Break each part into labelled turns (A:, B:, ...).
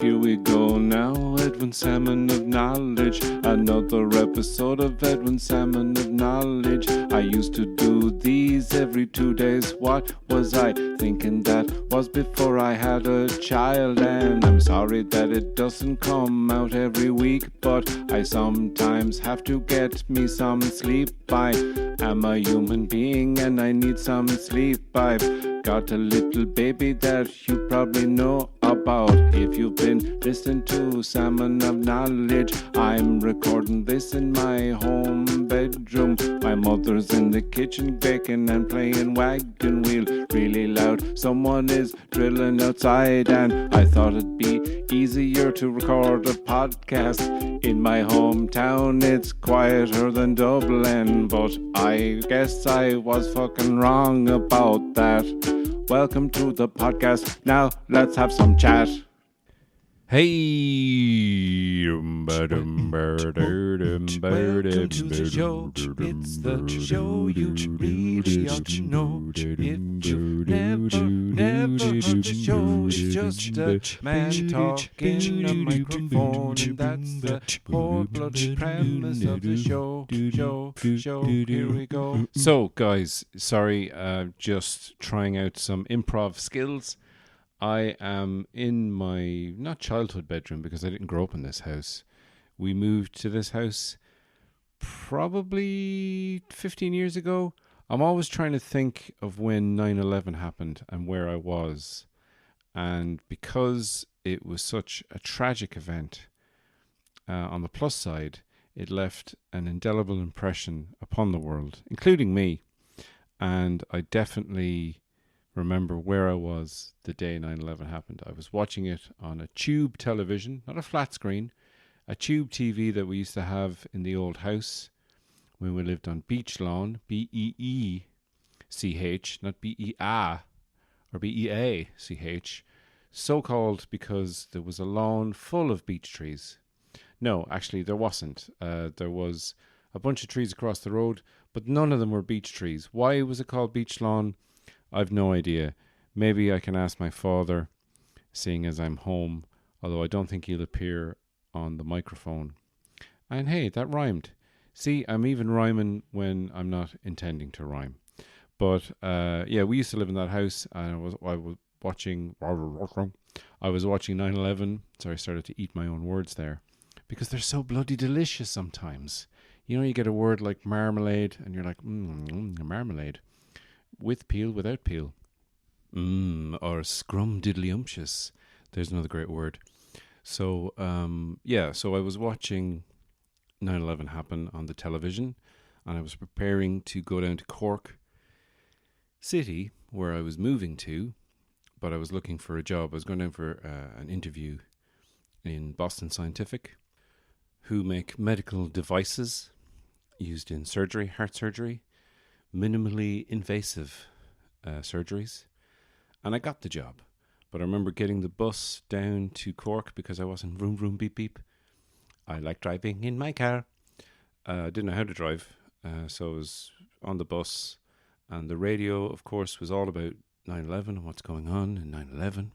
A: Here we go now, Edwin Salmon of Knowledge. Another episode of Edwin Salmon of Knowledge. I used to do these every 2 days. What was I thinking? That was before I had a child. And I'm sorry that it doesn't come out every week, but I sometimes have to get me some sleep. I am a human being and I need some sleep. I've got a little baby that you probably know about if you've been listening to Salmon of Knowledge. I'm recording this in my home bedroom. My mother's in the kitchen baking and playing wagon wheel really loud. Someone is drilling outside, and I thought it'd be easier to record a podcast in my hometown. It's quieter than Dublin, but I guess I was fucking wrong about that. Welcome to the podcast. Now let's have some chat.
B: Hey,
C: Welcome to the show. It's the show you really ought to know. If you never heard the show, it's just a man talking a microphone, and that's the whole bloody premise of the show. Here we go.
B: So, guys, sorry, just trying out some improv skills. I am in my, not childhood bedroom, because I didn't grow up in this house. We moved to this house probably 15 years ago. I'm always trying to think of when 9/11 happened and where I was. And because it was such a tragic event, on the plus side, it left an indelible impression upon the world, including me. And I definitely remember where I was the day 9/11 happened. I was watching it on a tube television, not a flat screen, a tube TV that we used to have in the old house when we lived on Beach Lawn, B-E-E-C-H, not B-E-A or B-E-A-C-H, so called because there was a lawn full of beech trees. No, actually there wasn't. There was a bunch of trees across the road, but none of them were beech trees. Why was it called Beach Lawn? I've no idea. Maybe I can ask my father, seeing as I'm home, although I don't think he'll appear on the microphone. And hey, that rhymed. See, I'm even rhyming when I'm not intending to rhyme. But yeah, we used to live in that house, and I was watching 9/11. Sorry, I started to eat my own words there, because they're so bloody delicious sometimes. You know, you get a word like marmalade, and you're like, marmalade. With peel, without peel. Or scrumdiddlyumptious. There's another great word. So, so I was watching 9/11 happen on the television, and I was preparing to go down to Cork City, where I was moving to, but I was looking for a job. I was going down for an interview in Boston Scientific, who make medical devices used in surgery, heart surgery, minimally invasive surgeries, and I got the job. But I remember getting the bus down to Cork because I wasn't vroom vroom beep beep. I like driving in my car. I didn't know how to drive, so I was on the bus, and the radio, of course, was all about 9/11 and what's going on in 9/11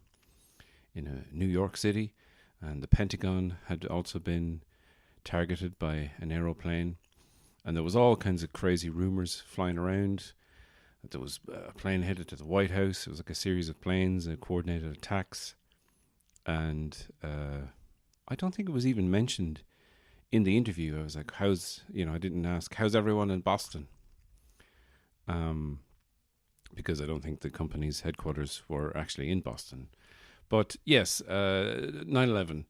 B: in New York City, and the Pentagon had also been targeted by an aeroplane. And there was all kinds of crazy rumors flying around. There was a plane headed to the White House. It was like a series of planes and coordinated attacks. And I don't think it was even mentioned in the interview. I was like, I didn't ask, how's everyone in Boston? Because I don't think the company's headquarters were actually in Boston. But yes, 9/11.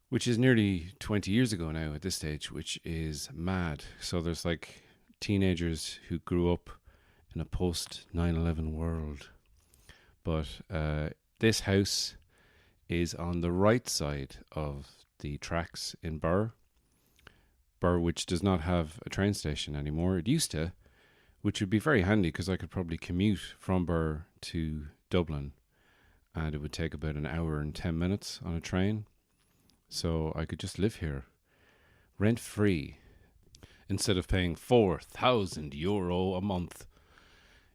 B: Which is nearly 20 years ago now at this stage, which is mad. So there's like teenagers who grew up in a post-9/11 world. But this house is on the right side of the tracks in Birr, which does not have a train station anymore. It used to, which would be very handy because I could probably commute from Birr to Dublin, and it would take about an hour and 10 minutes on a train. So I could just live here, rent-free, instead of paying €4,000 a month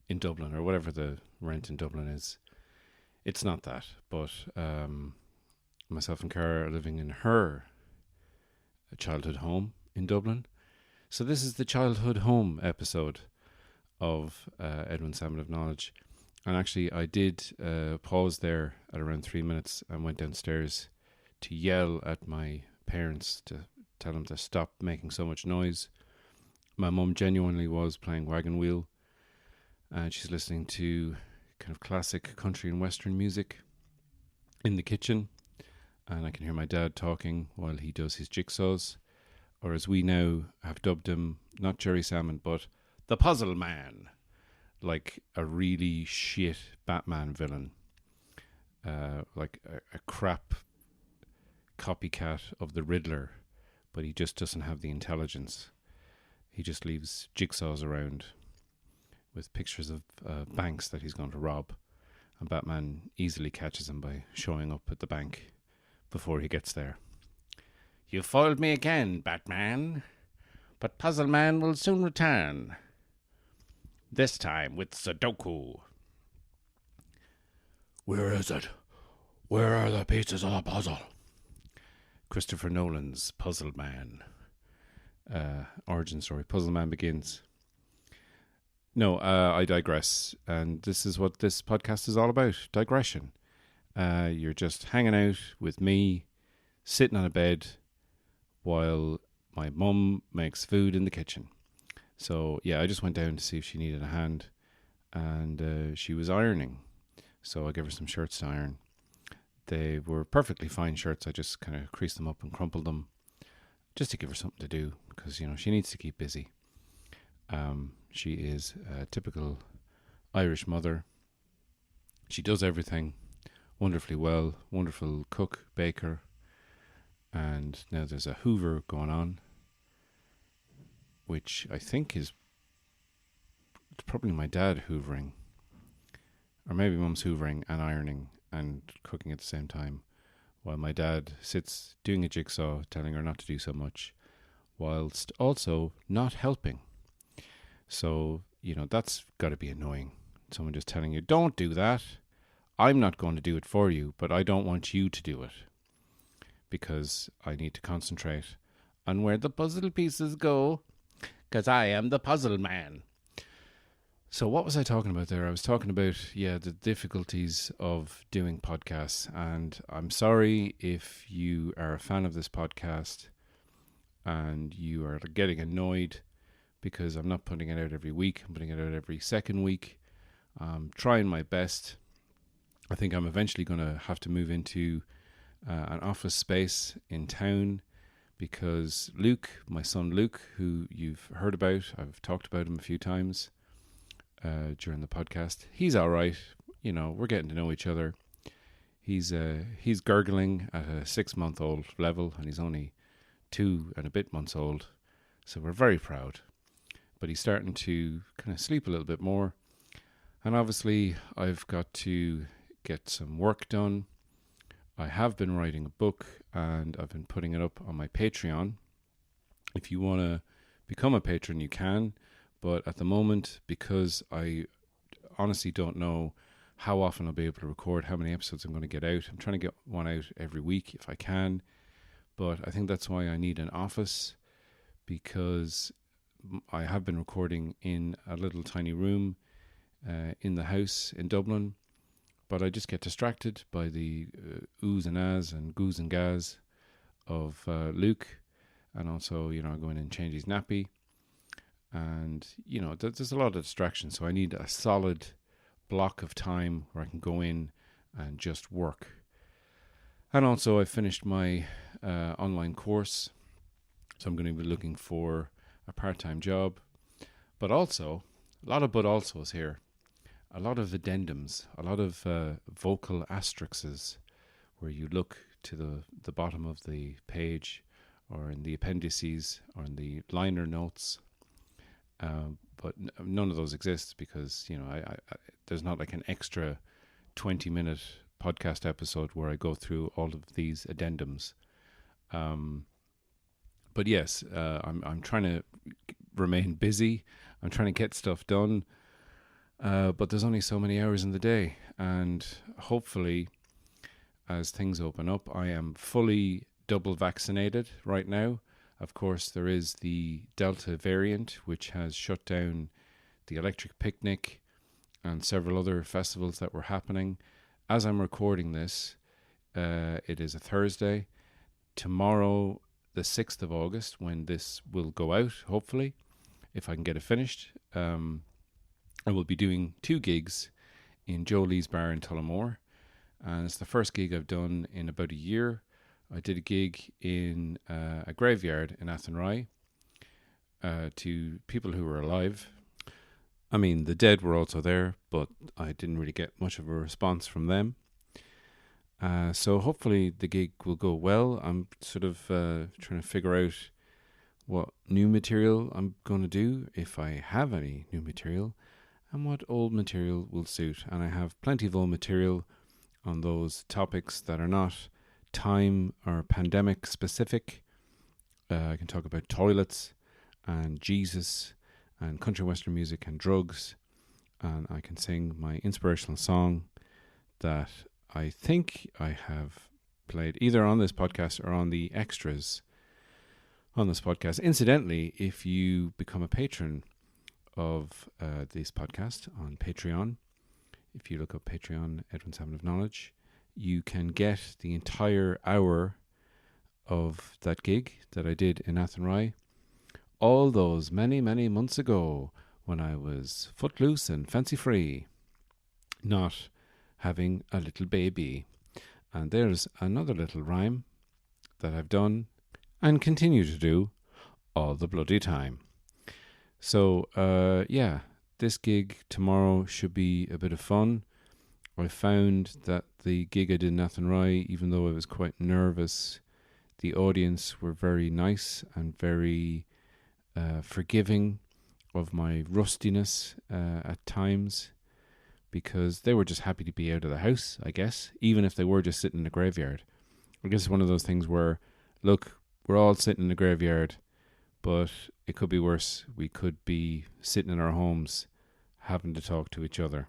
B: in Dublin, or whatever the rent in Dublin is. It's not that, but Myself and Cara are living in her childhood home in Dublin. So this is the childhood home episode of Edwin Salmon of Knowledge. And actually, I did pause there at around 3 minutes and went downstairs to yell at my parents to tell them to stop making so much noise. My mum genuinely was playing wagon wheel, and she's listening to kind of classic country and western music in the kitchen. And I can hear my dad talking while he does his jigsaws, or as we now have dubbed him, not Jerry Salmon, but the Puzzle Man, like a really shit Batman villain, like a crap copycat of the Riddler, but he just doesn't have the intelligence. He just leaves jigsaws around with pictures of banks that he's going to rob, and Batman easily catches him by showing up at the bank before he gets there. You foiled me again, Batman, but Puzzle Man will soon return. This time with Sudoku.
C: Where is it? Where are the pieces of the puzzle?
B: Christopher Nolan's Puzzle Man. Origin story. Puzzle Man begins. No, I digress. And this is what this podcast is all about. Digression. You're just hanging out with me, sitting on a bed, while my mum makes food in the kitchen. So, yeah, I just went down to see if she needed a hand. And she was ironing. So I gave her some shirts to iron. They were perfectly fine shirts. I just kind of creased them up and crumpled them just to give her something to do, because, she needs to keep busy. She is a typical Irish mother. She does everything wonderfully well, wonderful cook, baker, and now there's a Hoover going on, which I think is probably my dad hoovering, or maybe mum's hoovering and ironing and cooking at the same time, while my dad sits doing a jigsaw, telling her not to do so much, whilst also not helping. So, that's got to be annoying. Someone just telling you, don't do that. I'm not going to do it for you, but I don't want you to do it, because I need to concentrate on where the puzzle pieces go, because I am the Puzzle Man. So what was I talking about there? I was talking about, the difficulties of doing podcasts. And I'm sorry if you are a fan of this podcast and you are getting annoyed because I'm not putting it out every week. I'm putting it out every second week. I'm trying my best. I think I'm eventually going to have to move into an office space in town, because Luke, my son Luke, who you've heard about, I've talked about him a few times during the podcast. He's all right. We're getting to know each other. He's gurgling at a 6-month-old level, and he's only 2 and a bit months old. So we're very proud. But he's starting to kind of sleep a little bit more. And obviously, I've got to get some work done. I have been writing a book, and I've been putting it up on my Patreon. If you want to become a patron, you can. But at the moment, because I honestly don't know how often I'll be able to record, how many episodes I'm going to get out, I'm trying to get one out every week if I can. But I think that's why I need an office, because I have been recording in a little tiny room in the house in Dublin. But I just get distracted by the oohs and ahs and goos and gas of Luke. And also, I go in and change his nappy. And, there's a lot of distraction. So I need a solid block of time where I can go in and just work. And also I finished my online course. So I'm going to be looking for a part-time job. But also, a lot of but alsos here. A lot of addendums, a lot of vocal asterisks, where you look to the bottom of the page, or in the appendices, or in the liner notes. But none of those exist, because I there's not like an extra 20-minute podcast episode where I go through all of these addendums. But yes, I'm trying to remain busy. I'm trying to get stuff done. But there's only so many hours in the day, and hopefully as things open up. I am fully double vaccinated right now. Of course, there is the Delta variant, which has shut down the Electric Picnic and several other festivals that were happening. As I'm recording this, it is a Thursday. Tomorrow, the 6th of August, when this will go out, hopefully, if I can get it finished, I will be doing 2 gigs in Jolie's Bar in Tullamore. And it's the first gig I've done in about a year. I did a gig in a graveyard in Athenry to people who were alive. I mean, the dead were also there, but I didn't really get much of a response from them. So hopefully the gig will go well. I'm sort of trying to figure out what new material I'm going to do, if I have any new material, and what old material will suit. And I have plenty of old material on those topics that are not time or pandemic specific. I can talk about toilets and Jesus and country western music and drugs, and I can sing my inspirational song that I think I have played either on this podcast or on the extras on this podcast. Incidentally, if you become a patron of this podcast on Patreon, if you look up Patreon, Edwin Salmon of Knowledge, you can get the entire hour of that gig that I did in Athenry all those many, many months ago when I was footloose and fancy-free, not having a little baby. And there's another little rhyme that I've done and continue to do all the bloody time. So, this gig tomorrow should be a bit of fun. I found that the gig I did in Athenry, even though I was quite nervous, the audience were very nice and very forgiving of my rustiness at times, because they were just happy to be out of the house, I guess, even if they were just sitting in the graveyard. I guess it's one of those things where, look, we're all sitting in the graveyard, but it could be worse. We could be sitting in our homes having to talk to each other.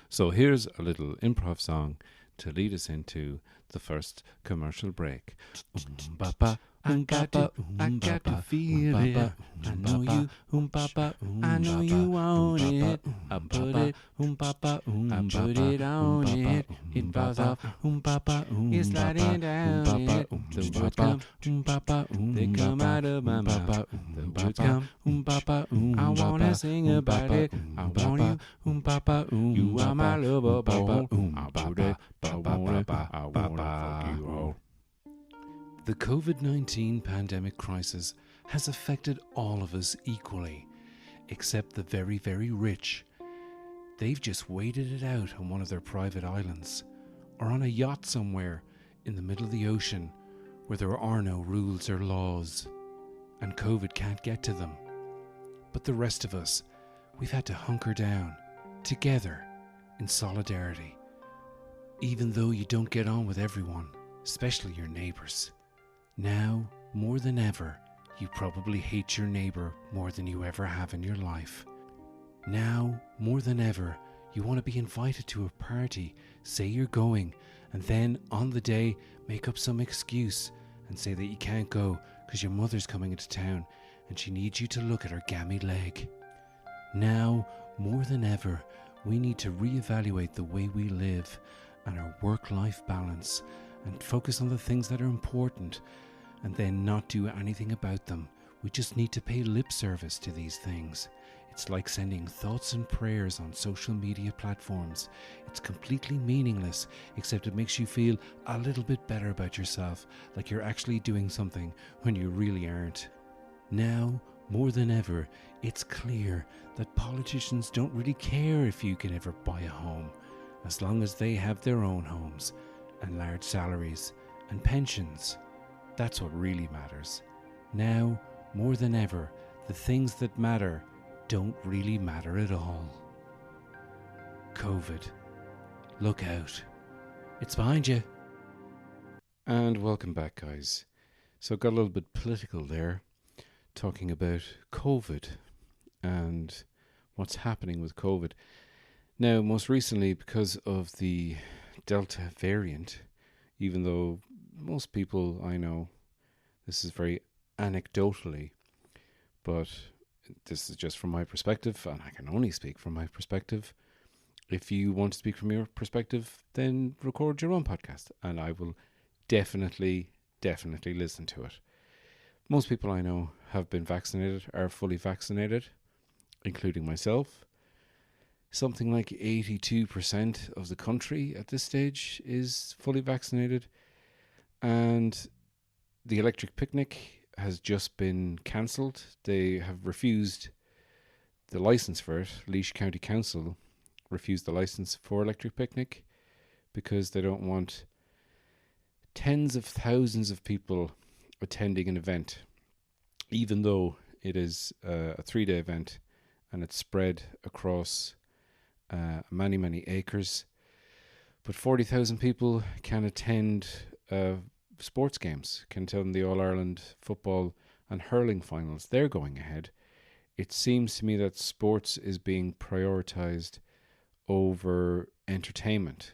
B: So here's a little improv song to lead us into the first commercial break.
C: I got to feel it. I know you, I know you want it. I put it, I put it on it. It falls off, it's sliding down it. The words come, they come out of my mouth. The words come, I wanna sing about it. I want you, you are my lover boy. I put it, I wanna fuck you all.
B: The COVID-19 pandemic crisis has affected all of us equally, except the very, very rich. They've just waited it out on one of their private islands, or on a yacht somewhere in the middle of the ocean where there are no rules or laws, and COVID can't get to them. But the rest of us, we've had to hunker down, together, in solidarity. Even though you don't get on with everyone, especially your neighbours. Now, more than ever, you probably hate your neighbour more than you ever have in your life. Now, more than ever, you want to be invited to a party, say you're going, and then on the day make up some excuse and say that you can't go because your mother's coming into town and she needs you to look at her gammy leg. Now, more than ever, we need to reevaluate the way we live and our work-life balance and focus on the things that are important, and then not do anything about them. We just need to pay lip service to these things. It's like sending thoughts and prayers on social media platforms. It's completely meaningless, except it makes you feel a little bit better about yourself, like you're actually doing something when you really aren't. Now, more than ever, it's clear that politicians don't really care if you can ever buy a home, as long as they have their own homes and large salaries and pensions. That's what really matters. Now, more than ever, the things that matter don't really matter at all. COVID. Look out. It's behind you. And welcome back, guys. So got a little bit political there, talking about COVID and what's happening with COVID. Now, most recently, because of the Delta variant, even though most people I know, this is very anecdotally, but this is just from my perspective, and I can only speak from my perspective. If you want to speak from your perspective, then record your own podcast, and I will definitely listen to it. Most people I know have been vaccinated, are fully vaccinated, including myself. Something like 82% of the country at this stage is fully vaccinated, and the electric picnic has just been cancelled. They have refused the licence for it. Laois County Council refused the licence for electric picnic because they don't want tens of thousands of people attending an event, even though it is a 3-day event and it's spread across many acres. But 40,000 people can attend sports games, can attend the All-Ireland football and hurling finals. They're going ahead. It seems to me that sports is being prioritised over entertainment.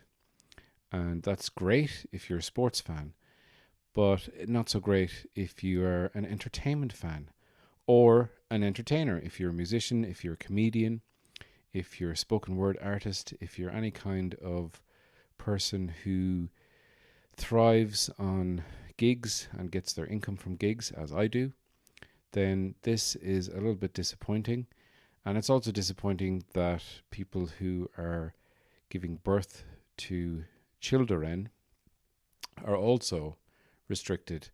B: And that's great if you're a sports fan, but not so great if you are an entertainment fan or an entertainer. If you're a musician, if you're a comedian, if you're a spoken word artist, if you're any kind of person who thrives on gigs and gets their income from gigs, as I do, then this is a little bit disappointing. And it's also disappointing that people who are giving birth to children are also restricted,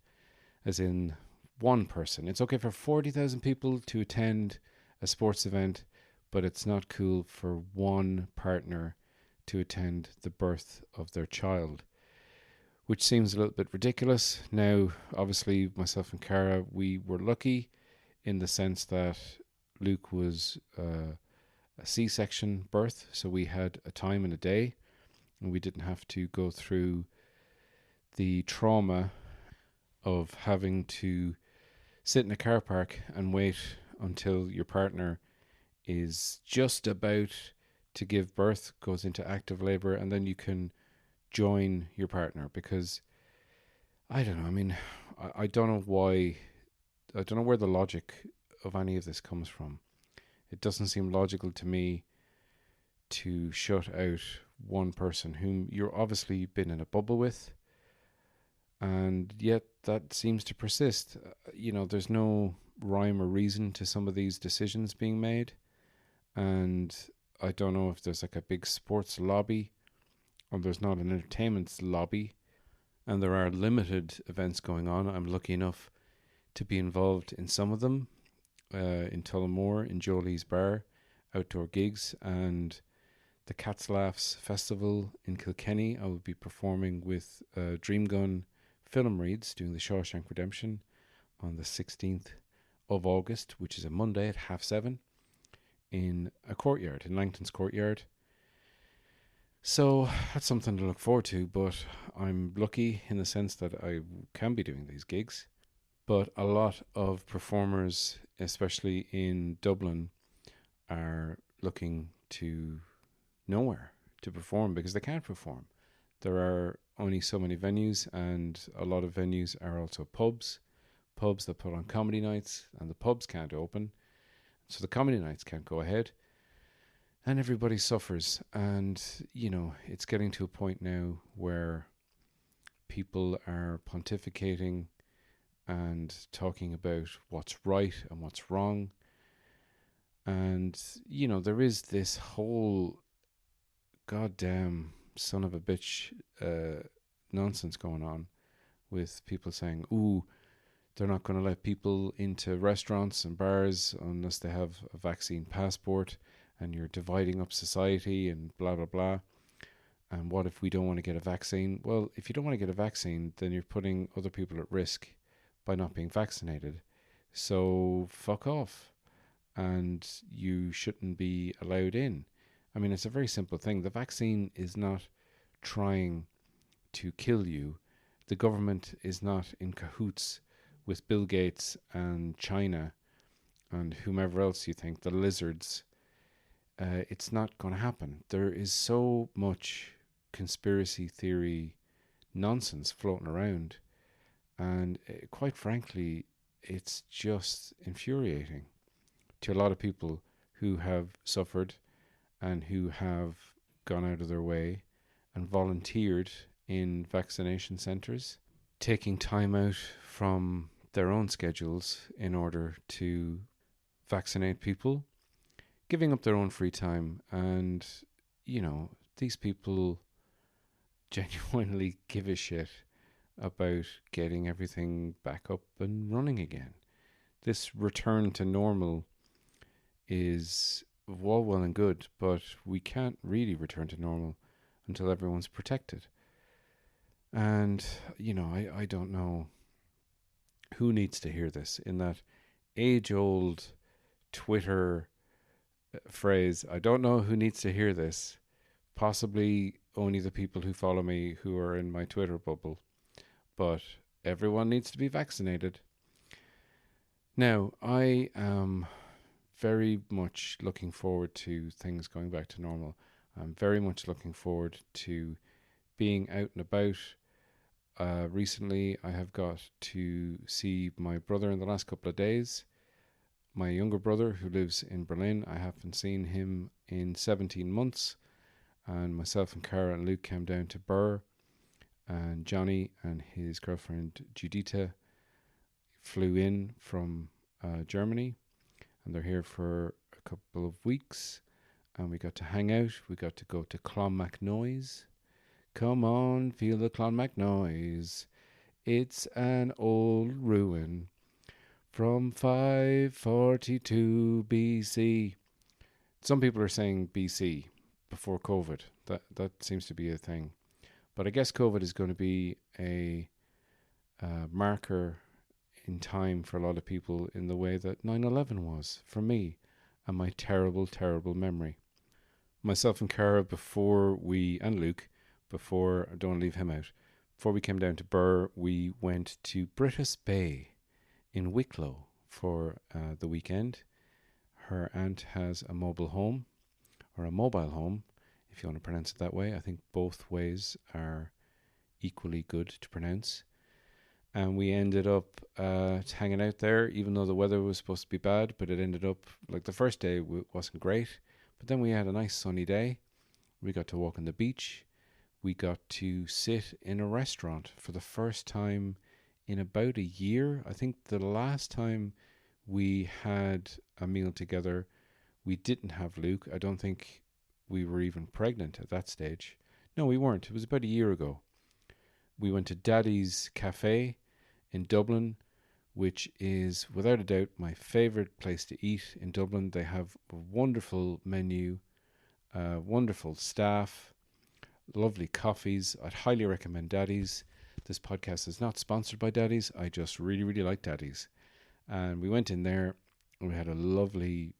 B: as in one person. It's okay for 40,000 people to attend a sports event, but it's not cool for one partner to attend the birth of their child, which seems a little bit ridiculous. Now, obviously, myself and Cara, we were lucky in the sense that Luke was a C-section birth, so we had a time and a day, and we didn't have to go through the trauma of having to sit in a car park and wait until your partner is just about to give birth, goes into active labour, and then you can join your partner. Because I don't know, I mean, I don't know why, I don't know where the logic of any of this comes from. It doesn't seem logical to me to shut out one person whom you're obviously been in a bubble with, and yet that seems to persist. There's no rhyme or reason to some of these decisions being made, and I don't know if there's like a big sports lobby or there's not an entertainment lobby, and there are limited events going on. I'm lucky enough to be involved in some of them, in Tullamore, in Jolie's Bar, outdoor gigs, and the Cats Laughs Festival in Kilkenny. I will be performing with Dream Gun Film Reads, doing the Shawshank Redemption on the 16th of August, which is a Monday at 7:30 in a courtyard, in Langton's courtyard. So that's something to look forward to, but I'm lucky in the sense that I can be doing these gigs. But a lot of performers, especially in Dublin, are looking to nowhere to perform because they can't perform. There are only so many venues, and a lot of venues are also pubs that put on comedy nights, and the pubs can't open, so the comedy nights can't go ahead, and everybody suffers. And it's getting to a point now where people are pontificating and talking about what's right and what's wrong. And, there is this whole goddamn son of a bitch nonsense going on with people saying, ooh, they're not going to let people into restaurants and bars unless they have a vaccine passport, and you're dividing up society and blah, blah, blah. And what if we don't want to get a vaccine? Well, if you don't want to get a vaccine, then you're putting other people at risk by not being vaccinated. So fuck off. And you shouldn't be allowed in. I mean, it's a very simple thing. The vaccine is not trying to kill you. The government is not in cahoots with Bill Gates and China and whomever else you think, the lizards. It's not going to happen. There is so much conspiracy theory nonsense floating around. And quite frankly, it's just infuriating to a lot of people who have suffered and who have gone out of their way and volunteered in vaccination centres, taking time out from their own schedules in order to vaccinate people, giving up their own free time. And, you know, these people genuinely give a shit about getting everything back up and running again. This return to normal is all well and good, but we can't really return to normal until everyone's protected. And, you know, I don't know who needs to hear this, in that age-old Twitter phrase, I don't know who needs to hear this. Possibly only the people who follow me who are in my Twitter bubble. But everyone needs to be vaccinated. Now, I am very much looking forward to things going back to normal. I'm very much looking forward to being out and about. Recently, I have got to see my brother in the last couple of days. My younger brother, who lives in Berlin, I haven't seen him in 17 months. And myself and Cara and Luke came down to Birr. And Johnny and his girlfriend Judita flew in from Germany. And they're here for a couple of weeks. And we got to hang out. We got to go to Clonmacnoise. Come on, feel the Clonmacnoise. It's an old ruin from 542 BC. Some people are saying BC, before COVID. That seems to be a thing. But I guess COVID is going to be a marker in time for a lot of people in the way that 9/11 was for me and my terrible, terrible memory. Myself and Cara, and Luke, before, I don't leave him out, before we came down to Birr, we went to Brittas Bay in Wicklow for the weekend. Her aunt has a mobile home, if you want to pronounce it that way. I think both ways are equally good to pronounce. And we ended up hanging out there, even though the weather was supposed to be bad, but it ended up, like the first day wasn't great, but then we had a nice sunny day. We got to walk on the beach. We got to sit in a restaurant for the first time in about a year. I think the last time we had a meal together, we didn't have Luke. I don't think we were even pregnant at that stage. No, we weren't. It was about a year ago. We went to Daddy's Cafe in Dublin, which is without a doubt my favourite place to eat in Dublin. They have a wonderful menu, wonderful staff, lovely coffees. I'd highly recommend Daddy's. This podcast is not sponsored by Daddy's. I just really, really like Daddy's. And we went in there and we had a lovely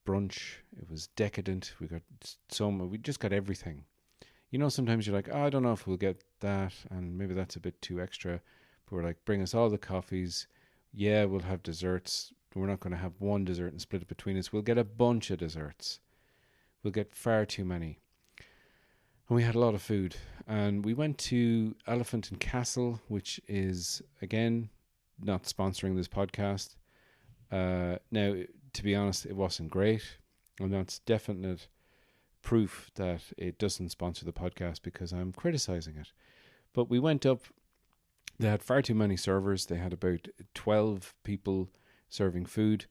B: brunch. It was decadent. We just got everything. You know, sometimes you're like, I don't know if we'll get that, and maybe that's a bit too extra. But we're like, bring us all the coffees. Yeah, we'll have desserts. We're not going to have one dessert and split it between us. We'll get a bunch of desserts. We'll get far too many. And we had a lot of food. And we went to Elephant and Castle, which is, again, not sponsoring this podcast. Now, to be honest, it wasn't great. And that's definite proof that it doesn't sponsor the podcast because I'm criticizing it. But we went up. They had far too many servers. They had about 12 people serving food.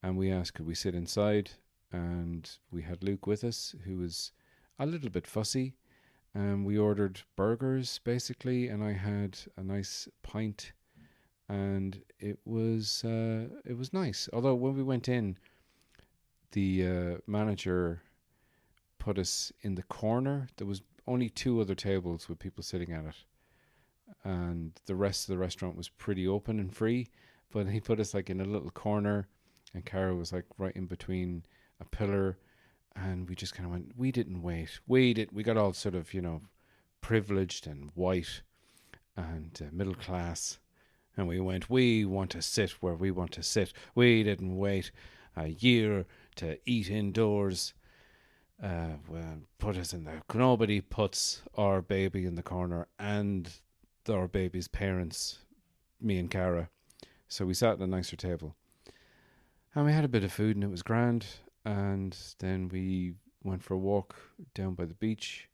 B: And we asked, could we sit inside? And we had Luke with us, who was a little bit fussy. And we ordered burgers, basically. And I had a nice pint. And it was nice. Although when we went in, the manager put us in the corner. There was only 2 other tables with people sitting at it. And the rest of the restaurant was pretty open and free. But he put us like in a little corner. And Cara was like right in between a pillar. And we just kind of went, we didn't wait. We got all sort of, privileged and white and middle class. And we went, we want to sit where we want to sit. We didn't wait a year to eat indoors. put us in there. Nobody puts our baby in the corner and our baby's parents, me and Cara. So we sat at a nicer table. And we had a bit of food and it was grand. And then we went for a walk down by the beach.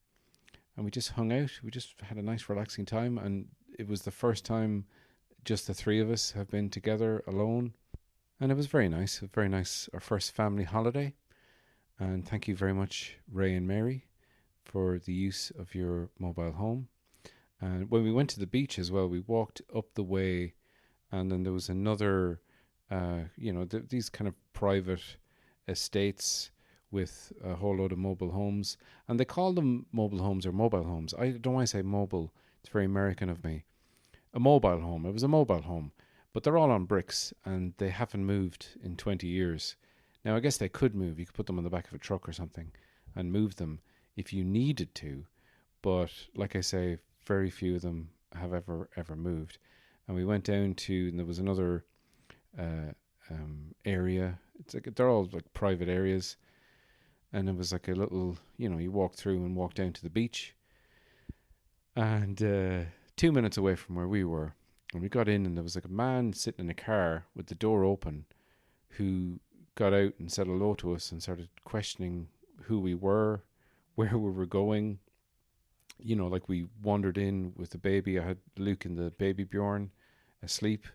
B: And we just hung out. We just had a nice relaxing time. And it was the first time just the three of us have been together alone. And it was very nice. Very nice. Our first family holiday. And thank you very much, Ray and Mary, for the use of your mobile home. And when we went to the beach as well, we walked up the way, and then there was another, these kind of private estates with a whole load of mobile homes. And they call them mobile homes or mobile homes. I don't want to say mobile. It's very American of me. A mobile home. It was a mobile home. But they're all on bricks, and they haven't moved in 20 years. Now, I guess they could move. You could put them on the back of a truck or something and move them if you needed to. But like I say, very few of them have ever moved. And we went down to, and there was another area. It's like they're all like private areas. And it was like a little, you walk through and walk down to the beach. And 2 minutes away from where we were, and we got in, and there was like a man sitting in a car with the door open who got out and said hello to us and started questioning who we were, where we were going. Like we wandered in with the baby. I had Luke in the baby Bjorn asleep.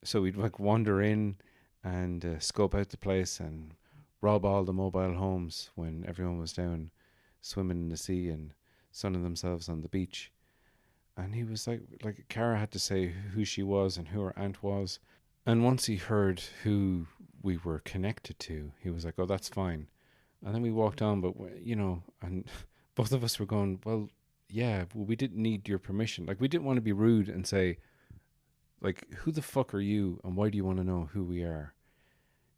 B: So we'd like wander in and scope out the place and rob all the mobile homes when everyone was down swimming in the sea and sunning themselves on the beach. And he was like Cara had to say who she was and who her aunt was. And once he heard who we were connected to, he was like, oh, that's fine. And then we walked on, but, and both of us were going, well, yeah, we didn't need your permission. Like, we didn't want to be rude and say, like, who the fuck are you and why do you want to know who we are?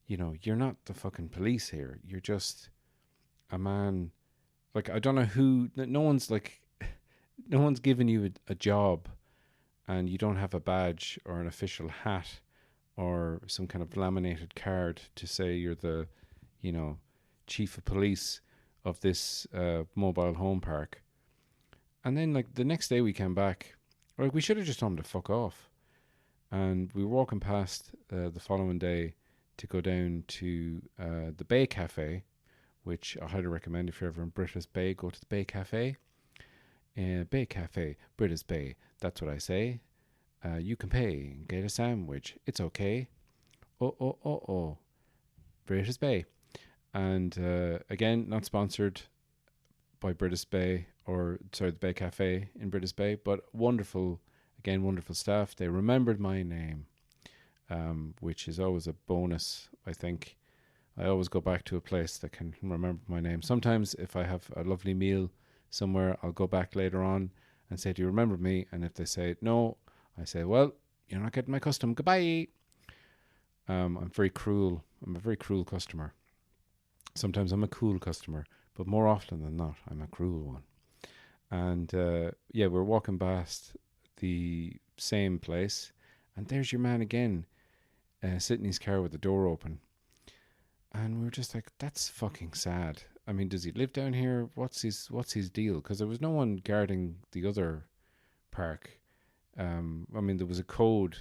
B: You're not the fucking police here. You're just a man. Like, I don't know who, no one's given you a job and you don't have a badge or an official hat or some kind of laminated card to say you're the, chief of police of this mobile home park. And then, like, the next day we came back, like, we should have just told him to fuck off. And we were walking past the following day to go down to the Bay Cafe, which I highly recommend if you're ever in British Bay, go to the Bay Cafe. Bay Cafe, British Bay, that's what I say. You can pay and get a sandwich. It's okay. Oh. British Bay. And again, not sponsored by British Bay the Bay Cafe in British Bay, but wonderful staff. They remembered my name, which is always a bonus, I think. I always go back to a place that can remember my name. Sometimes if I have a lovely meal somewhere, I'll go back later on and say, do you remember me? And if they say no, I say, well, you're not getting my custom. Goodbye. I'm very cruel. I'm a very cruel customer. Sometimes I'm a cool customer, but more often than not, I'm a cruel one. And we're walking past the same place, and there's your man again, sitting in his car with the door open. And we were just like, that's fucking sad. I mean, does he live down here? What's his deal? Because there was no one guarding the other park. There was a code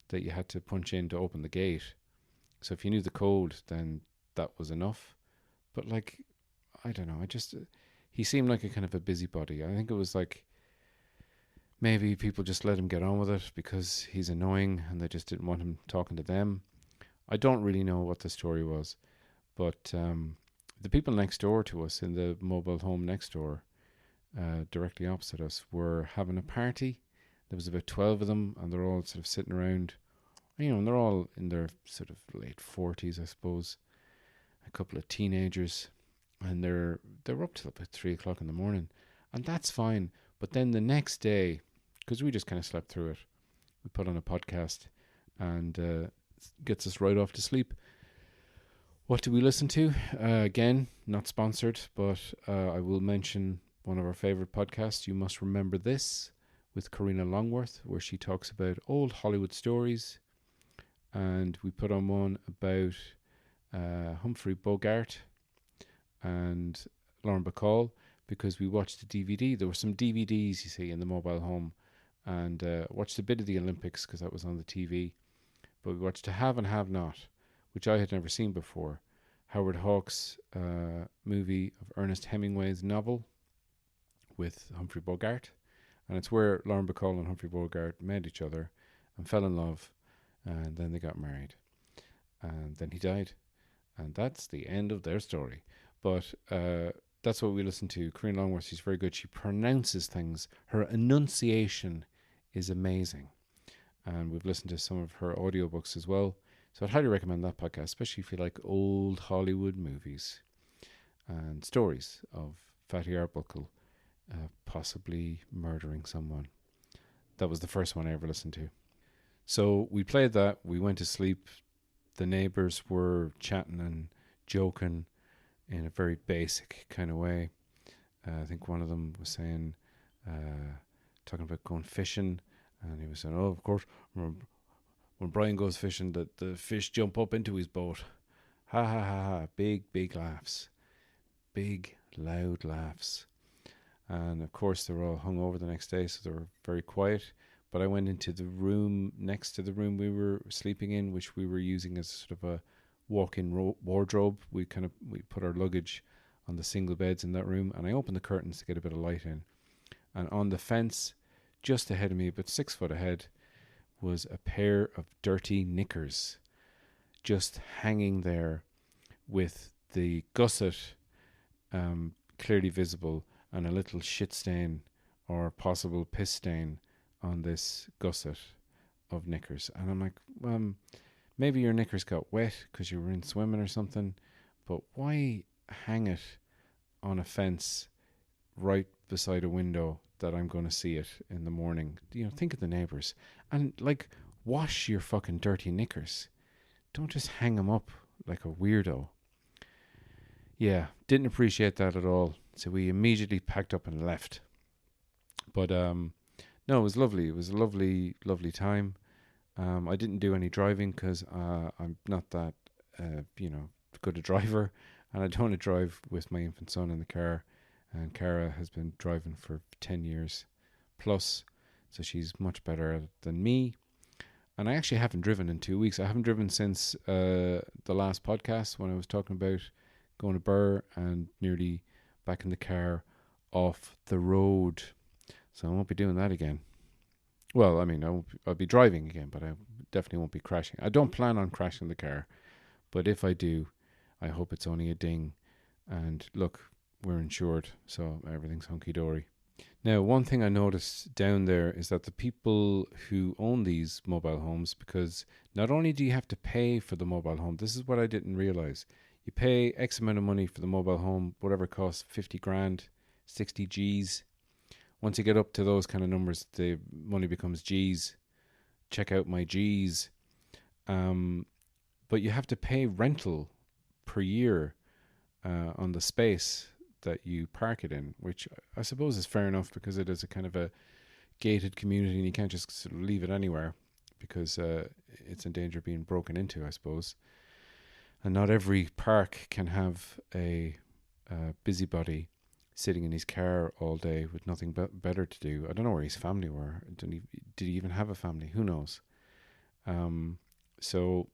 B: that you had to punch in to open the gate. So if you knew the code, then that was enough. But like, I don't know. He seemed like a kind of a busybody. I think it was like, maybe people just let him get on with it because he's annoying and they just didn't want him talking to them. I don't really know what the story was. But the people next door to us in the mobile home next door, directly opposite us, were having a party. There was about 12 of them, and they're all sort of sitting around, and they're all in their sort of late 40s, I suppose. A couple of teenagers, and they're up till about 3 o'clock in the morning, and that's fine. But then the next day, because we just kind of slept through it, we put on a podcast, and gets us right off to sleep. What do we listen to? Again, not sponsored, but I will mention one of our favourite podcasts, You Must Remember This, with Karina Longworth, where she talks about old Hollywood stories. And we put on one about Humphrey Bogart and Lauren Bacall because we watched the DVD. There were some DVDs, you see, in the mobile home, and watched a bit of the Olympics because that was on the TV. But we watched To Have and Have Not, which I had never seen before. Howard Hawks' movie of Ernest Hemingway's novel with Humphrey Bogart. And it's where Lauren Bacall and Humphrey Bogart met each other and fell in love, and then they got married. And then he died. And that's the end of their story. But that's what we listened to. Corinne Longworth, she's very good. She pronounces things. Her enunciation is amazing. And we've listened to some of her audiobooks as well. So I'd highly recommend that podcast, especially if you like old Hollywood movies and stories of Fatty Arbuckle possibly murdering someone. That was the first one I ever listened to. So we played that. We went to sleep. The neighbours were chatting and joking in a very basic kind of way. I think one of them was saying, talking about going fishing, and he was saying, oh, of course, when Brian goes fishing, the fish jump up into his boat. Ha ha ha ha. Big laughs. Big, loud laughs. And of course, they were all hungover the next day, so they were very quiet. But I went into the room next to the room we were sleeping in, which we were using as sort of a walk-in wardrobe. We put our luggage on the single beds in that room, and I opened the curtains to get a bit of light in. And on the fence, just ahead of me, about 6 foot ahead, was a pair of dirty knickers just hanging there with the gusset clearly visible and a little shit stain or possible piss stain on this gusset of knickers. And I'm like, maybe your knickers got wet because you were in swimming or something, but why hang it on a fence right beside a window that I'm going to see it in the morning? You know, think of the neighbours. And like, wash your fucking dirty knickers. Don't just hang them up like a weirdo. Yeah, didn't appreciate that at all. So we immediately packed up and left. But no, it was lovely. It was a lovely, lovely time. I didn't do any driving because I'm not that, good a driver. And I don't want to drive with my infant son in the car. And Cara has been driving for 10 years plus. So she's much better at it than me. And I actually haven't driven in 2 weeks. I haven't driven since the last podcast when I was talking about going to Birr and nearly back in the car off the road. So I won't be doing that again. Well, I mean, I'll be driving again, but I definitely won't be crashing. I don't plan on crashing the car. But if I do, I hope it's only a ding. And look, we're insured, so everything's hunky-dory. Now, one thing I noticed down there is that the people who own these mobile homes, because not only do you have to pay for the mobile home, this is what I didn't realize. You pay X amount of money for the mobile home, whatever it costs, 50 grand, 60 G's. Once you get up to those kind of numbers, the money becomes G's. Check out my G's. But you have to pay rental per year on the space that you park it in, which I suppose is fair enough because it is a kind of a gated community and you can't just sort of leave it anywhere because it's in danger of being broken into, I suppose. And not every park can have a busybody sitting in his car all day with nothing better to do. I don't know where his family were. Did he even have a family? Who knows? So,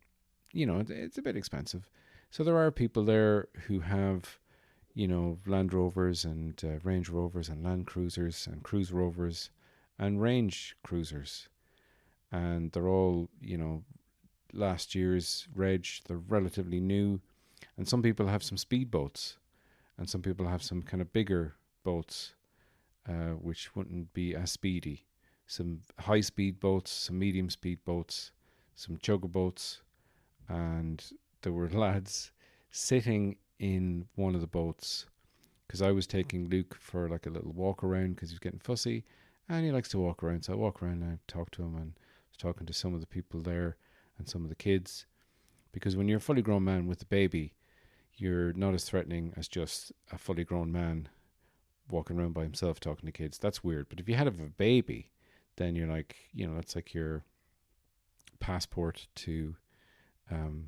B: it's a bit expensive. So there are people there who have, Land Rovers and Range Rovers and Land Cruisers and Cruise Rovers and Range Cruisers. And they're all, last year's reg. They're relatively new. And some people have some speedboats. And some people have some kind of bigger boats, which wouldn't be as speedy. Some high-speed boats, some medium-speed boats, some chugger boats. And there were lads sitting in one of the boats because I was taking Luke for like a little walk around because he was getting fussy and he likes to walk around. So I walk around and I talk to him and I was talking to some of the people there and some of the kids, because when you're a fully grown man with a baby, you're not as threatening as just a fully grown man walking around by himself talking to kids. That's weird. But if you had a baby, then you're like, that's like your passport to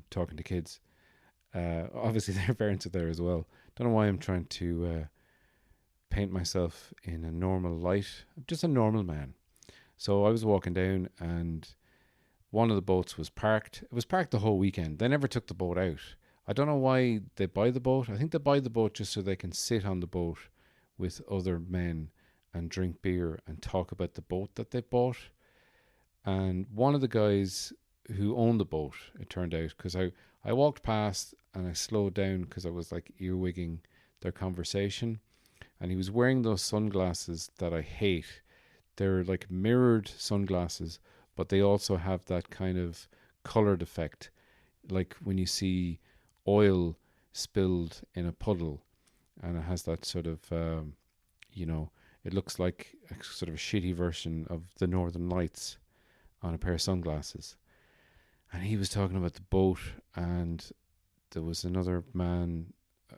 B: talking to kids. Obviously, their parents are there as well. Don't know why I'm trying to paint myself in a normal light. I'm just a normal man. So I was walking down, and one of the boats was parked. It was parked the whole weekend. They never took the boat out. I don't know why they buy the boat. I think they buy the boat just so they can sit on the boat with other men and drink beer and talk about the boat that they bought. And one of the guys who owned the boat, it turned out, because I walked past and I slowed down because I was like earwigging their conversation. And he was wearing those sunglasses that I hate. They're like mirrored sunglasses, but they also have that kind of colored effect. Like when you see oil spilled in a puddle, and it has that sort of, it looks like a sort of a shitty version of the Northern Lights on a pair of sunglasses. And he was talking about the boat, and there was another man.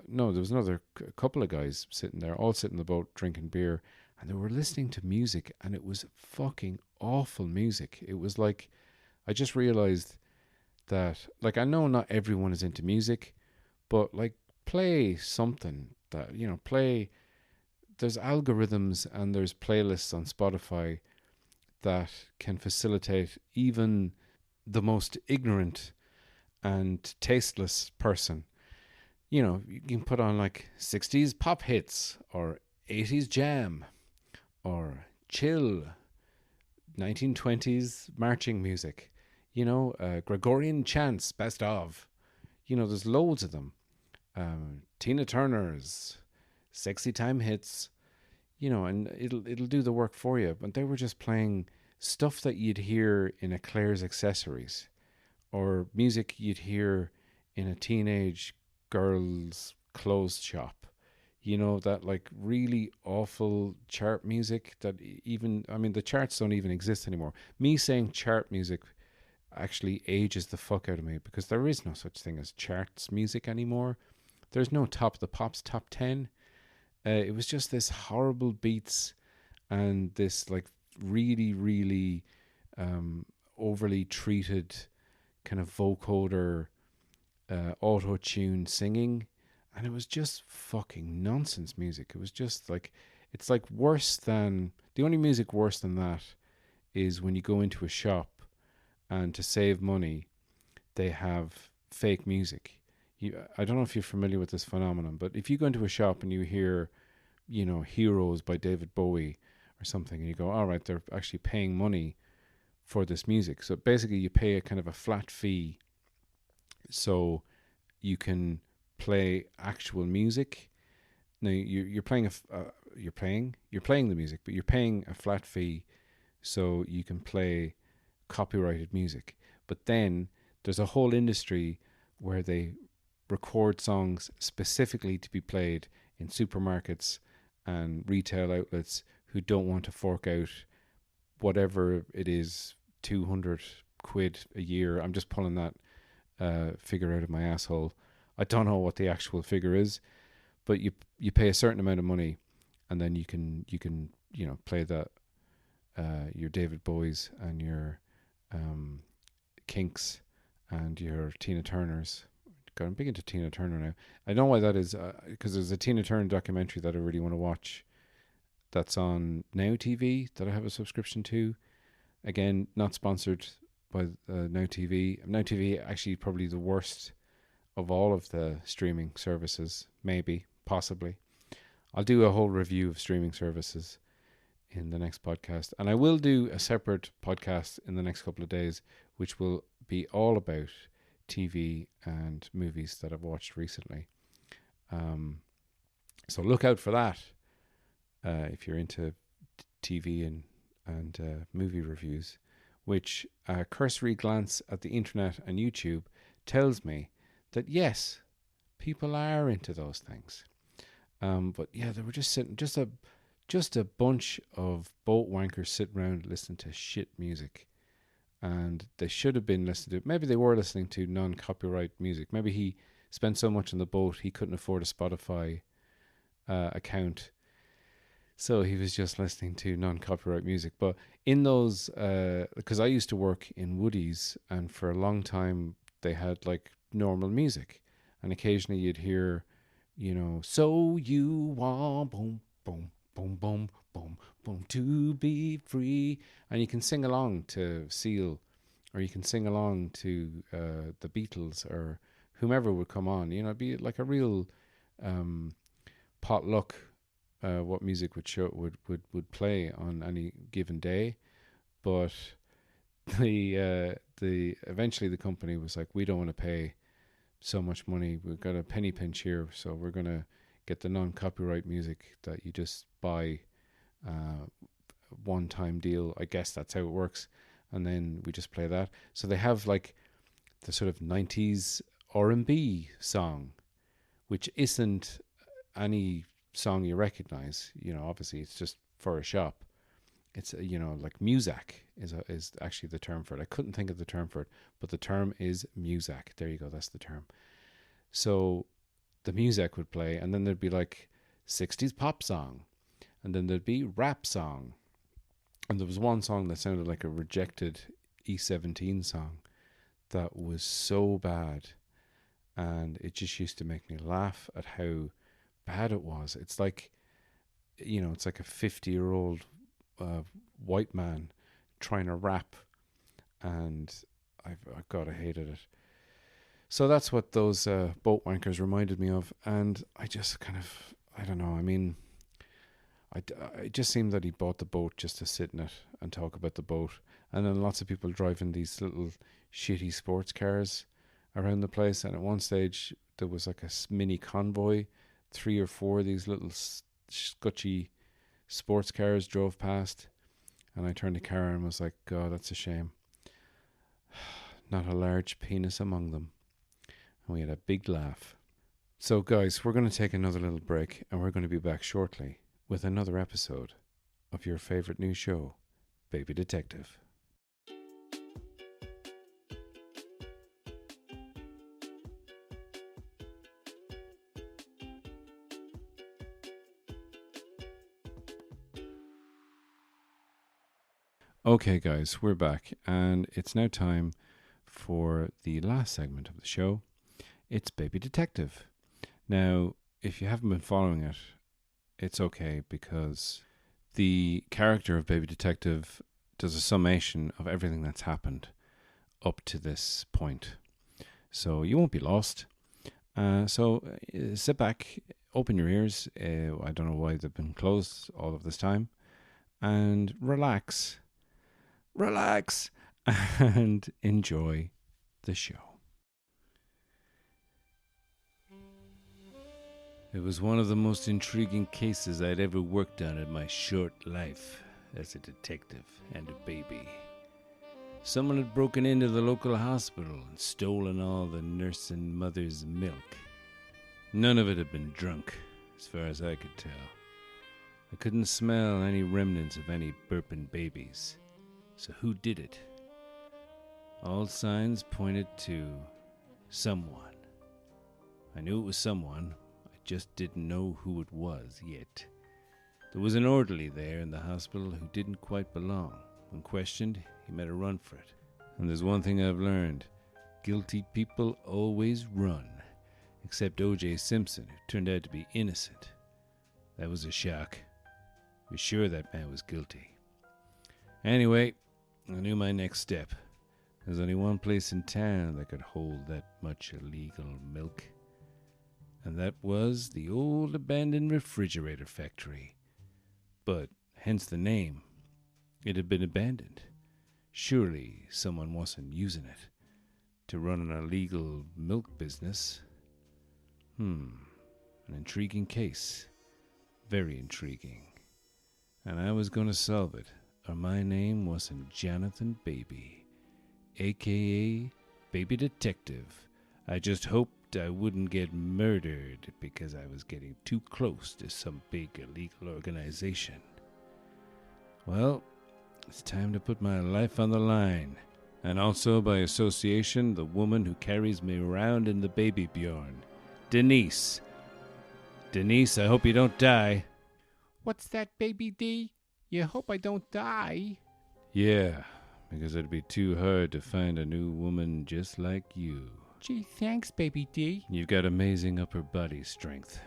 B: No, there was another couple of guys sitting there, all sitting in the boat drinking beer, and they were listening to music, and it was fucking awful music. It was like, I just realized that, like, I know not everyone is into music, but like, play something that, there's algorithms and there's playlists on Spotify that can facilitate even the most ignorant and tasteless person. You can put on like 60s pop hits or 80s jam or chill 1920s marching music, Gregorian chants, best of. There's loads of them. Tina Turner's sexy time hits, and it'll do the work for you. But they were just playing stuff that you'd hear in a Claire's Accessories, or music you'd hear in a teenage girl's clothes shop. That like really awful chart music that the charts don't even exist anymore. Me saying chart music actually ages the fuck out of me, because there is no such thing as charts music anymore. There's no Top of the Pops top 10. It was just this horrible beats and this like really, really overly treated kind of vocoder auto-tune singing, and it was just fucking nonsense music. It was just like, it's like worse than, the only music worse than that is when you go into a shop and to save money they have fake music. I don't know if you're familiar with this phenomenon, but if you go into a shop and you hear, Heroes by David Bowie or something, and you go, all right, they're actually paying money for this music. So basically you pay a kind of a flat fee so you can play actual music. Now you're playing the music, but you're paying a flat fee so you can play copyrighted music. But then there's a whole industry where they record songs specifically to be played in supermarkets and retail outlets who don't want to fork out whatever it is, 200 quid a year. I'm just pulling that figure out of my asshole. I don't know what the actual figure is, but you pay a certain amount of money, and then you can play that your David Bowies and your Kinks and your Tina Turners. God, I'm big into Tina Turner now. I know why that is, because there's a Tina Turner documentary that I really want to watch that's on Now TV that I have a subscription to. Again, not sponsored by Now TV. Now TV actually probably the worst of all of the streaming services, maybe, possibly. I'll do a whole review of streaming services in the next podcast, and I will do a separate podcast in the next couple of days, which will be all about TV and movies that I've watched recently. So look out for that if you're into TV and movie reviews, which a cursory glance at the internet and YouTube tells me that yes, people are into those things. But yeah, they were just sitting, just a bunch of boat wankers sitting around listening to shit music. And they should have been listening to, maybe they were listening to non-copyright music. Maybe he spent so much on the boat he couldn't afford a Spotify account, so he was just listening to non-copyright music. But in those, because I used to work in Woodies, and for a long time they had like normal music, And occasionally you'd hear, so you want boom, boom, boom, boom, boom, boom, to be free. And you can sing along to Seal, or you can sing along to the Beatles, or whomever would come on. It'd be like a real potluck. What music would play on any given day, but the eventually the company was like, we don't want to pay so much money. We've got a penny pinch here, so we're gonna get the non-copyright music that you just buy, one-time deal. I guess that's how it works, and then we just play that. So they have like the sort of 90s R&B song, which isn't any song you recognize. Obviously it's just for a shop. It's like Muzak is actually the term for it. I couldn't think of the term for it, but the term is Muzak. There you go, that's the term. So the Muzak would play, and then there'd be like 60s pop song, and then there'd be rap song, and there was one song that sounded like a rejected E17 song that was so bad, and it just used to make me laugh at how bad it was. It's like, it's like a 50-year-old white man trying to rap, and I hated it. So that's what those boat wankers reminded me of, and I just kind of, I don't know, I mean, it just seemed that he bought the boat just to sit in it and talk about the boat, and then lots of people driving these little shitty sports cars around the place, and at one stage there was like a mini convoy, 3 or 4 of these little scutchy sports cars drove past, and I turned to Cara and was like, God, that's a shame. Not a large penis among them. And we had a big laugh. So guys, we're going to take another little break, and we're going to be back shortly with another episode of your favourite new show, Baby Detective. Okay guys, we're back, and it's now time for the last segment of the show. It's Baby Detective. Now, if you haven't been following it, it's okay, because the character of Baby Detective does a summation of everything that's happened up to this point. So you won't be lost. So sit back, open your ears. I don't know why they've been closed all of this time. And relax, and enjoy the show. It was one of the most intriguing cases I'd ever worked on in my short life as a detective and a baby. Someone had broken into the local hospital and stolen all the nurse and mother's milk. None of it had been drunk, as far as I could tell. I couldn't smell any remnants of any burping babies. So who did it? All signs pointed to someone. I knew it was someone. I just didn't know who it was yet. There was an orderly there in the hospital who didn't quite belong. When questioned, he made a run for it. And there's one thing I've learned. Guilty people always run. Except O.J. Simpson, who turned out to be innocent. That was a shock. I was sure that man was guilty. Anyway, I knew my next step. There's only one place in town that could hold that much illegal milk. And that was the old abandoned refrigerator factory. But hence the name. It had been abandoned. Surely someone wasn't using it to run an illegal milk business. An intriguing case. Very intriguing. And I was going to solve it, or my name wasn't Jonathan Baby, a.k.a. Baby Detective. I just hoped I wouldn't get murdered because I was getting too close to some big illegal organization. Well, it's time to put my life on the line. And also, by association, the woman who carries me around in the baby Bjorn. Denise. Denise, I hope you don't die.
C: What's that, Baby D? You hope I don't die?
B: Yeah, because it'd be too hard to find a new woman just like you.
C: Gee, thanks, baby D.
B: You've got amazing upper body strength.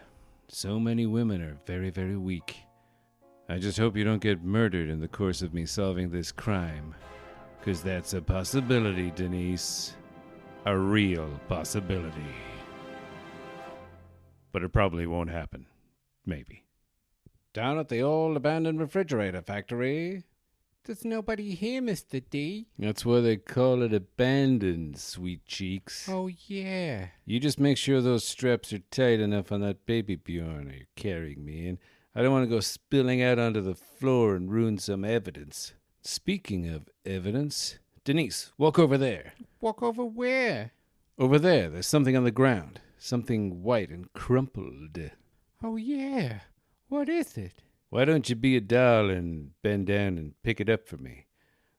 B: So many women are very, very weak. I just hope you don't get murdered in the course of me solving this crime. 'Cause that's a possibility, Denise. A real possibility. But it probably won't happen. Maybe. Down at the old abandoned refrigerator factory.
C: There's nobody here, Mr. D.
B: That's why they call it abandoned, sweet cheeks.
C: Oh, yeah.
B: You just make sure those straps are tight enough on that baby Bjorn you're carrying me in. I don't want to go spilling out onto the floor and ruin some evidence. Speaking of evidence, Denise, walk over there.
C: Walk over where?
B: Over there, there's something on the ground. Something white and crumpled.
C: Oh, yeah. What is it?
B: Why don't you be a doll and bend down and pick it up for me?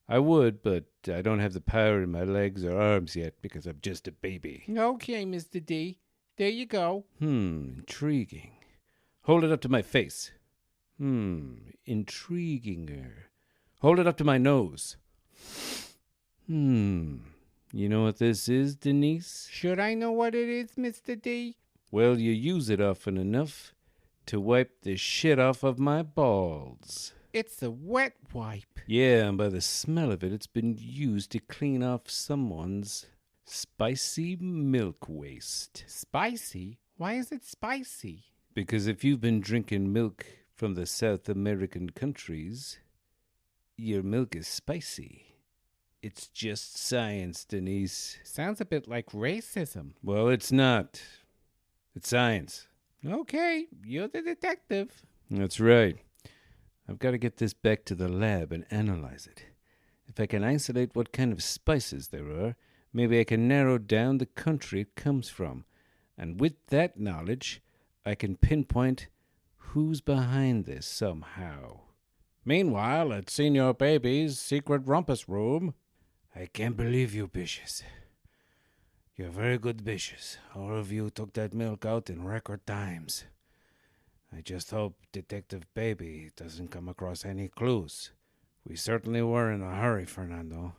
B: I would, but I don't have the power in my legs or arms yet because I'm just a baby.
C: Okay, Mr. D. There you go.
B: Intriguing. Hold it up to my face. Intriguinger. Hold it up to my nose. You know what this is, Denise?
C: Should I know what it is, Mr. D?
B: Well, you use it often enough to wipe the shit off of my balls.
C: It's a wet wipe.
B: Yeah, and by the smell of it, it's been used to clean off someone's spicy milk waste.
C: Spicy? Why is it spicy?
B: Because if you've been drinking milk from the South American countries, your milk is spicy. It's just science, Denise.
C: Sounds a bit like racism.
B: Well, it's not. It's science.
C: Okay, you're the detective.
B: That's right. I've got to get this back to the lab and analyze it. If I can isolate what kind of spices there are, maybe I can narrow down the country it comes from. And with that knowledge, I can pinpoint who's behind this somehow. Meanwhile, at Senior Baby's secret rumpus room. I can't believe you, bitches. You're very good bitches. All of you took that milk out in record times. I just hope Detective Baby doesn't come across any clues. We certainly were in a hurry, Fernando.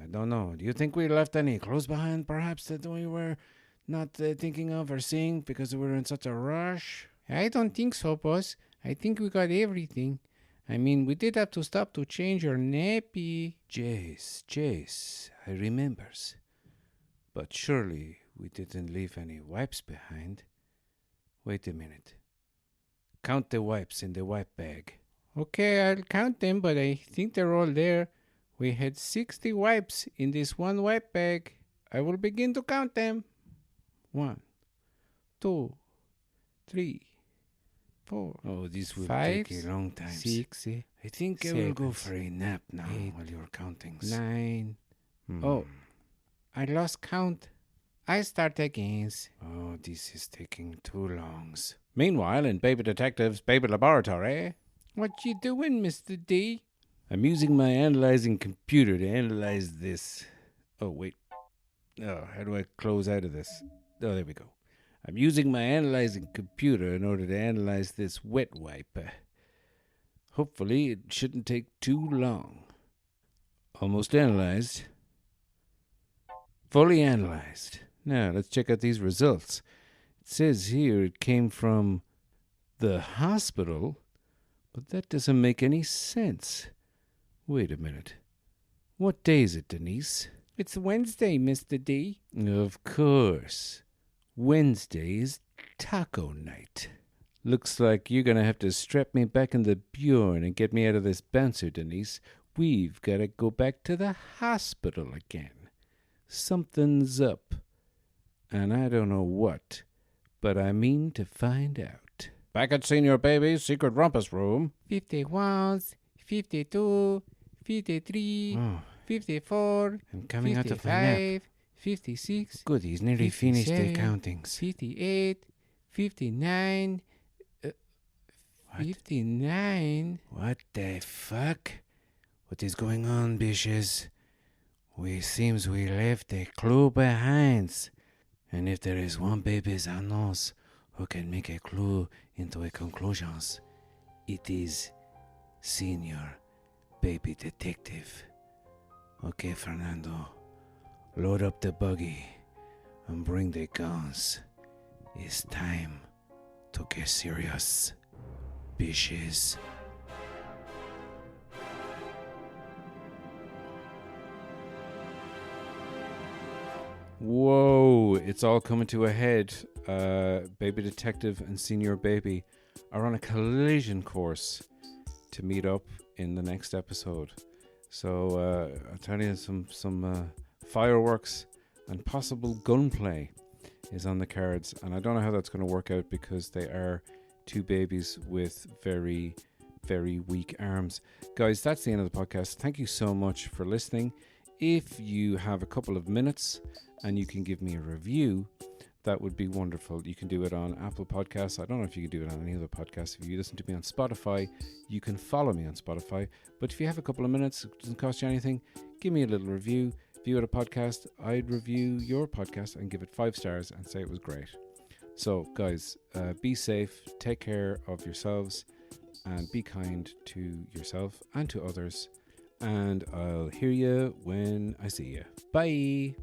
B: I don't know. Do you think we left any clues behind, perhaps, that we were not thinking of or seeing because we were in such a rush?
C: I don't think so, boss. I think we got everything. I mean, we did have to stop to change your nappy.
B: Jace, I remembers. But surely we didn't leave any wipes behind. Wait a minute. Count the wipes in the wipe bag.
C: Okay, I'll count them, but I think they're all there. We had 60 wipes in this one wipe bag. I will begin to count them. 1, 2, 3, 4.
B: Oh, this will
C: 5,
B: take a long time.
C: 6,
B: I think I will go for a nap now
C: 8,
B: while you're counting.
C: 9. Oh, I lost count. I start again.
B: Oh, this is taking too long. Meanwhile, in Baby Detective's Baby Laboratory.
C: What you doing, Mr. D?
B: I'm using my analyzing computer to analyze this. Oh, wait. Oh, how do I close out of this? Oh, there we go. I'm using my analyzing computer in order to analyze this wet wipe. Hopefully, it shouldn't take too long. Almost analyzed. Fully analyzed. Now, let's check out these results. It says here it came from the hospital, but that doesn't make any sense. Wait a minute. What day is it, Denise?
C: It's Wednesday, Mr. D.
B: Of course. Wednesday is taco night. Looks like you're going to have to strap me back in the Bjorn and get me out of this bouncer, Denise. We've got to go back to the hospital again. Something's up. And I don't know what, but I mean to find out. Back at Senior Baby's secret rumpus room.
C: 51, 52, 53, 54,
B: I'm coming
C: 55,
B: out of my nap.
C: 56.
B: Good, he's nearly finished the
C: 57,
B: countings.
C: 58, 59, 59.
B: What the fuck? What is going on, bitches? Seems we left a clue behind. And if there is one baby's I knows who can make a clue into a conclusions, it is Senior Baby Detective. Okay, Fernando, load up the buggy
A: and bring the guns. It's time to get serious, bitches.
B: Whoa, it's all coming to a head. Baby Detective and Senior Baby are on a collision course to meet up in the next episode. So I'll tell you, some fireworks and possible gunplay is on the cards, and I don't know how that's going to work out because they are two babies with very, very weak arms. Guys, that's the end of the podcast. Thank you so much for listening. If you have a couple of minutes and you can give me a review, that would be wonderful. You can do it on Apple Podcasts. I don't know if you can do it on any other podcast. If you listen to me on Spotify, you can follow me on Spotify. But if you have a couple of minutes, it doesn't cost you anything, give me a little review. If you had a podcast, I'd review your podcast and give it 5 stars and say it was great. So, guys, be safe, take care of yourselves, and be kind to yourself and to others. And I'll hear you when I see you. Bye.